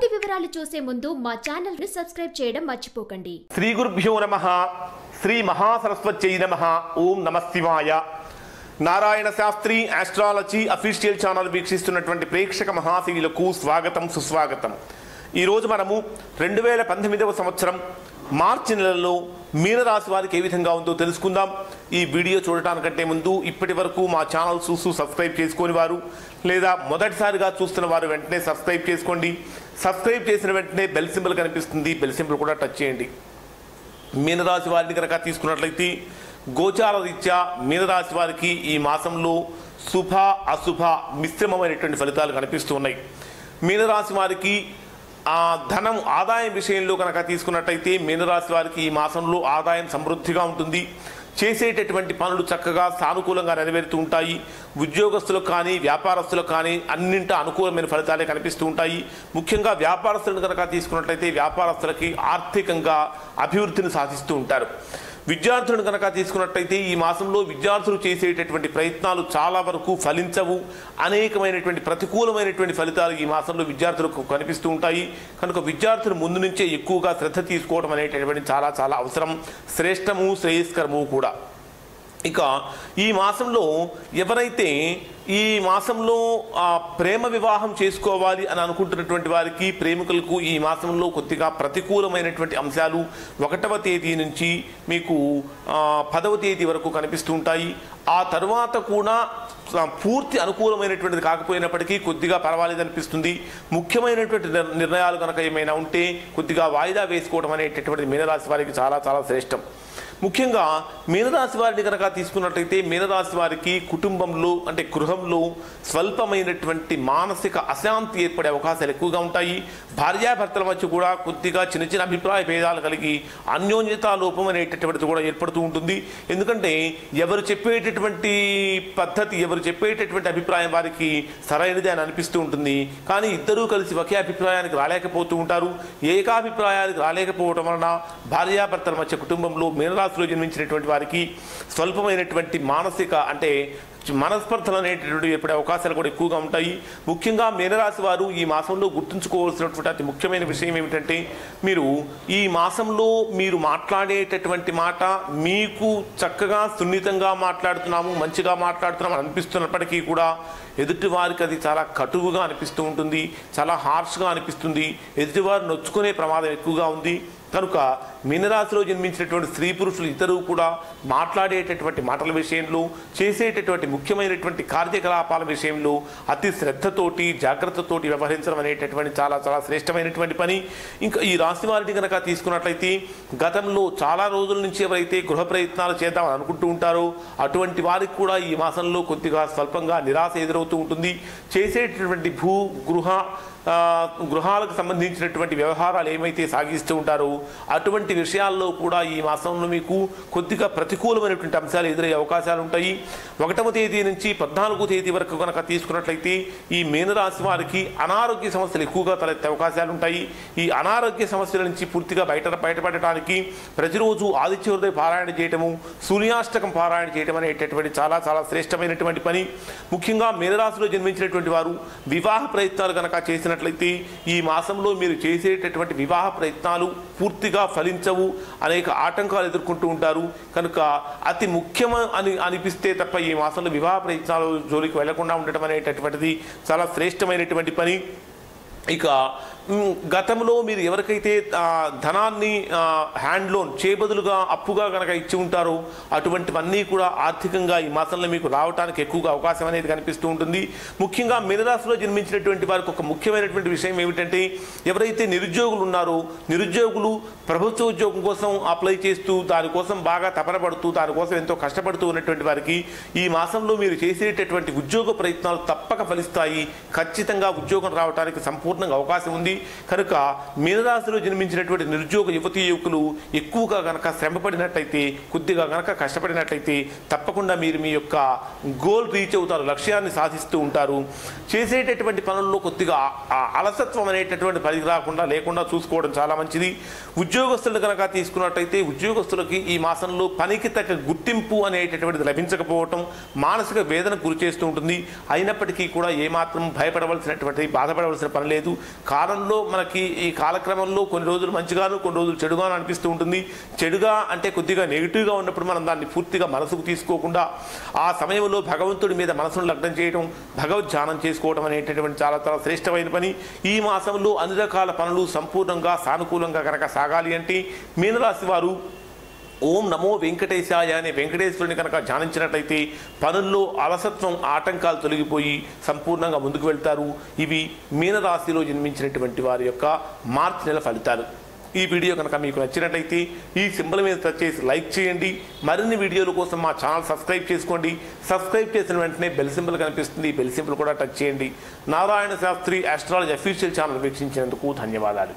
పూర్తి వివరాలు చూసే ముందు మా ఛానల్ ని సబ్స్క్రైబ్ చేయడం మర్చిపోకండి. శ్రీ గురుభ్యో నమః. శ్రీ మహాసరస్వత్యై నమః. ఓం నమః శివాయ. Narayana Shastri astrology official channel వీక్షిస్తున్నటువంటి ప్రేక్షక మహాశీలకు స్వాగతం, సుస్వాగతం. ఈరోజు మనము 2018వ సంవత్సరం మార్చి నెలలో మీనరాశి వారికి ఏ విధంగా ఉందో తెలుసుకుందాం. ఈ వీడియో చూడటానికంటే ముందు ఇప్పటి వరకు మా ఛానల్ చూస్తూ సబ్స్క్రైబ్ చేసుకుని వారు లేదా మొదటిసారిగా చూస్తున్న వారు వెంటనే సబ్స్క్రైబ్ చేసుకోండి. సబ్స్క్రైబ్ చేసిన వెంటనే బెల్ సింబల్ కనిపిస్తుంది, బెల్ సింబల్ కూడా టచ్ చేయండి. మీనరాశి వారిని కనుక తీసుకున్నట్లయితే గోచార రీత్యా మీనరాశి వారికి ఈ మాసంలో శుభ అశుభ మిశ్రమమైనటువంటి ఫలితాలు కనిపిస్తూ ఉన్నాయి. మీనరాశి వారికి ధనం ఆదాయం విషయంలో కనుక తీసుకున్నట్టయితే మీనరాశి వారికి ఈ మాసంలో ఆదాయం సమృద్ధిగా ఉంటుంది. చేసేటటువంటి పనులు చక్కగా సానుకూలంగా నెరవేరుతూ ఉంటాయి. ఉద్యోగస్తులకు కానీ వ్యాపారస్తులకు కానీ అన్నింట అనుకూలమైన ఫలితాలే కనిపిస్తూ ఉంటాయి. ముఖ్యంగా వ్యాపారస్తులను కనుక తీసుకున్నట్లయితే వ్యాపారస్తులకి ఆర్థికంగా అభివృద్ధిని సాధిస్తూ ఉంటారు. విద్యార్థులను కనుక తీసుకున్నట్టయితే ఈ మాసంలో విద్యార్థులు చేసేటటువంటి ప్రయత్నాలు చాలా వరకు ఫలించవు. అనేకమైనటువంటి ప్రతికూలమైనటువంటి ఫలితాలు ఈ మాసంలో విద్యార్థులకు కనిపిస్తూ ఉంటాయి. కనుక విద్యార్థులు ముందు నుంచే ఎక్కువగా శ్రద్ధ తీసుకోవడం అనేటటువంటి చాలా చాలా అవసరం, శ్రేష్టము, శ్రేయస్కరము కూడా. ఇక ఈ మాసంలో ఎవరైతే ఈ మాసంలో ప్రేమ వివాహం చేసుకోవాలి అని అనుకుంటున్నటువంటి వారికి, ప్రేమికులకు ఈ మాసంలో కొద్దిగా ప్రతికూలమైనటువంటి అంశాలు 1వ తేదీ నుంచి మీకు 10వ తేదీ వరకు కనిపిస్తూ ఉంటాయి. ఆ తర్వాత కూడా పూర్తి అనుకూలమైనటువంటిది కాకపోయినప్పటికీ కొద్దిగా పర్వాలేదనిపిస్తుంది. ముఖ్యమైనటువంటి నిర్ణయాలు కనుక ఏమైనా ఉంటే కొద్దిగా వాయిదా వేసుకోవడం అనేటటువంటిది మీనరాశి వారికి చాలా చాలా శ్రేష్టం. ముఖ్యంగా మీనరాశి వారిని కనుక తీసుకున్నట్లయితే మీనరాశి వారికి కుటుంబంలో అంటే గృహంలో స్వల్పమైనటువంటి మానసిక అశాంతి ఏర్పడే అవకాశాలు ఎక్కువగా ఉంటాయి. భార్యాభర్తల మధ్య కూడా కొద్దిగా చిన్న చిన్న అభిప్రాయ భేదాలు కలిగి అన్యోన్యతా లోపం అనేటటువంటిది కూడా ఏర్పడుతూ ఉంటుంది. ఎందుకంటే ఎవరు చెప్పేటటువంటి పద్ధతి, ఎవరు చెప్పేటటువంటి అభిప్రాయం వారికి సరైనది అని అనిపిస్తూ ఉంటుంది. కానీ ఇద్దరూ కలిసి ఒకే అభిప్రాయానికి రాలేకపోతూ ఉంటారు. ఏకాభిప్రాయానికి రాలేకపోవడం వలన భార్యాభర్తల మధ్య కుటుంబంలో మీనరాశిలో జన్మించినటువంటి వారికి స్వల్పమైనటువంటి మానసిక అంటే మనస్పర్ధలు అనేటటువంటి ఏర్పడే అవకాశాలు కూడా ఎక్కువగా ఉంటాయి. ముఖ్యంగా మీనరాశి వారు ఈ మాసంలో గుర్తుంచుకోవాల్సినటువంటి అతి ముఖ్యమైన విషయం ఏమిటంటే మీరు ఈ మాసంలో మీరు మాట్లాడేటటువంటి మాట మీకు చక్కగా సున్నితంగా మాట్లాడుతున్నాము, మంచిగా మాట్లాడుతున్నాము అనిపిస్తున్నప్పటికీ కూడా ఎదుటి వారికి అది చాలా కటువుగా అనిపిస్తూ ఉంటుంది, చాలా హార్ష్గా అనిపిస్తుంది. ఎదుటివారు నొచ్చుకునే ప్రమాదం ఎక్కువగా ఉంది. కనుక మీనరాశిలో జన్మించినటువంటి స్త్రీ పురుషులు ఇతరులు కూడా మాట్లాడేటటువంటి మాటల విషయంలో, చేసేటటువంటి ముఖ్యమైనటువంటి కార్యకలాపాల విషయంలో అతి శ్రద్ధతోటి జాగ్రత్తతోటి వ్యవహరించడం అనేటటువంటి చాలా చాలా శ్రేష్టమైనటువంటి పని. ఇంకా ఈ రాశి వారిని కనుక తీసుకున్నట్లయితే గతంలో చాలా రోజుల నుంచి ఎవరైతే గృహ ప్రయత్నాలు చేద్దామని అనుకుంటూ ఉంటారో అటువంటి వారికి కూడా ఈ మాసంలో కొద్దిగా స్వల్పంగా నిరాశ ఎదురవుతూ ఉంటుంది. చేసేటటువంటి గృహాలకు సంబంధించినటువంటి వ్యవహారాలు ఏమైతే సాగిస్తూ ఉంటారో అటువంటి విషయాల్లో కూడా ఈ మాసంలో మీకు కొద్దిగా ప్రతికూలమైనటువంటి అంశాలు ఎదురయ్యే అవకాశాలు ఉంటాయి. 1వ తేదీ నుంచి 14వ తేదీ వరకు కనుక తీసుకున్నట్లయితే ఈ మీనరాశి వారికి అనారోగ్య సమస్యలు ఎక్కువగా తలెత్తే అవకాశాలు ఉంటాయి. ఈ అనారోగ్య సమస్యల నుంచి పూర్తిగా బయటపడటానికి ప్రతిరోజు ఆదిత్య హృదయ పారాయణ చేయటము, సూర్యాష్టకం పారాయణ చేయటం అనేటటువంటి చాలా చాలా శ్రేష్టమైనటువంటి పని. ముఖ్యంగా మీనరాశిలో జన్మించినటువంటి వారు వివాహ ప్రయత్నాలు కనుక చేసినట్లయితే ఈ మాసంలో మీరు చేసేటటువంటి వివాహ ప్రయత్నాలు పూర్తిగా ఫలించవు, అనేక ఆటంకాలు ఎదుర్కొంటూ ఉంటారు. కనుక అతి ముఖ్యం అని అనిపిస్తే తప్ప ఈ మాసంలో వివాహ ప్రయత్నాలు జోలికి వెళ్లకుండా ఉండటం అనేటటువంటిది చాలా శ్రేష్టమైనటువంటి పని. ఇక గతంలో మీరు ఎవరికైతే ధనాన్ని హ్యాండ్ లోన్ చేయబదులుగా అప్పుగా కనుక ఇచ్చి ఉంటారో అటువంటివన్నీ కూడా ఆర్థికంగా ఈ మాసంలో మీకు రావడానికి ఎక్కువగా అవకాశం అనేది కనిపిస్తూ ఉంటుంది. ముఖ్యంగా మీనరాశిలో జన్మించినటువంటి వారికి ఒక ముఖ్యమైనటువంటి విషయం ఏమిటంటే ఎవరైతే నిరుద్యోగులు ఉన్నారో నిరుద్యోగులు ప్రభుత్వ ఉద్యోగం కోసం అప్లై చేస్తూ దానికోసం బాగా తపన పడుతూ దానికోసం ఎంతో కష్టపడుతూ ఉన్నటువంటి వారికి ఈ మాసంలో మీరు చేసేటటువంటి ఉద్యోగ ప్రయత్నాలు తప్పక ఫలిస్తాయి. ఖచ్చితంగా ఉద్యోగం రావడానికి సంపూర్ణంగా అవకాశం ఉంది. కనుక మీనరాశిలో జన్మించినటువంటి నిరుద్యోగ యువతీ యువకులు ఎక్కువగా గనక శ్రమపడినట్లయితే, కొద్దిగా గనక కష్టపడినట్లయితే తప్పకుండా మీరు మీ యొక్క గోల్ రీచ్ అవుతారు, లక్ష్యాన్ని సాధిస్తూ ఉంటారు. చేసేటటువంటి పనుల్లో కొద్దిగా అలసత్వం అనేటటువంటి పనికి లేకుండా చూసుకోవడం చాలా మంచిది. ఉద్యోగస్తులు కనుక తీసుకున్నట్లయితే ఉద్యోగస్తులకి ఈ మాసంలో పనికి తగ్గ గుర్తింపు అనేటటువంటిది లభించకపోవటం మానసిక వేదనకు గురి చేస్తూ ఉంటుంది. అయినప్పటికీ కూడా ఏమాత్రం భయపడవలసినటువంటి బాధపడవలసిన పని లేదు. లేదు. కాలంలో మనకి ఈ కాలక్రమంలో కొన్ని రోజులు మంచిగాను కొన్ని రోజులు చెడుగాను అనిపిస్తూ ఉంటుంది. చెడుగా అంటే కొద్దిగా నెగిటివ్గా ఉన్నప్పుడు మనం దాన్ని పూర్తిగా మనసుకు తీసుకోకుండా ఆ సమయంలో భగవంతుడి మీద మనసును లగ్నం చేయడం, భగవద్ ధ్యానం చేసుకోవడం అనేటటువంటి చాలా చాలా శ్రేష్టమైన పని. ఈ మాసంలో అన్ని రకాల పనులు సంపూర్ణంగా సానుకూలంగా కనుక సాగాలి అంటే మీనరాశి వారు ఓం నమో వెంకటేశాయ అనే వెంకటేశ్వరుని కనుక ధ్యానించినట్లయితే పనుల్లో అలసత్వం ఆటంకాలు తొలగిపోయి సంపూర్ణంగా ముందుకు వెళ్తారు. ఇవి మీనరాశిలో జన్మించినటువంటి వారి యొక్క మార్చి నెల ఫలితాలు. ఈ వీడియో కనుక మీకు నచ్చినట్లయితే ఈ సింబల్ మీద టచ్ చేసి లైక్ చేయండి. మరిన్ని వీడియోల కోసం మా ఛానల్ సబ్స్క్రైబ్ చేసుకోండి. సబ్స్క్రైబ్ చేసిన వెంటనే బెల్ సింబల్ కనిపిస్తుంది, బెల్ సింబల్ కూడా టచ్ చేయండి. Narayana Shastri astrology official channel వీక్షించినందుకు ధన్యవాదాలు.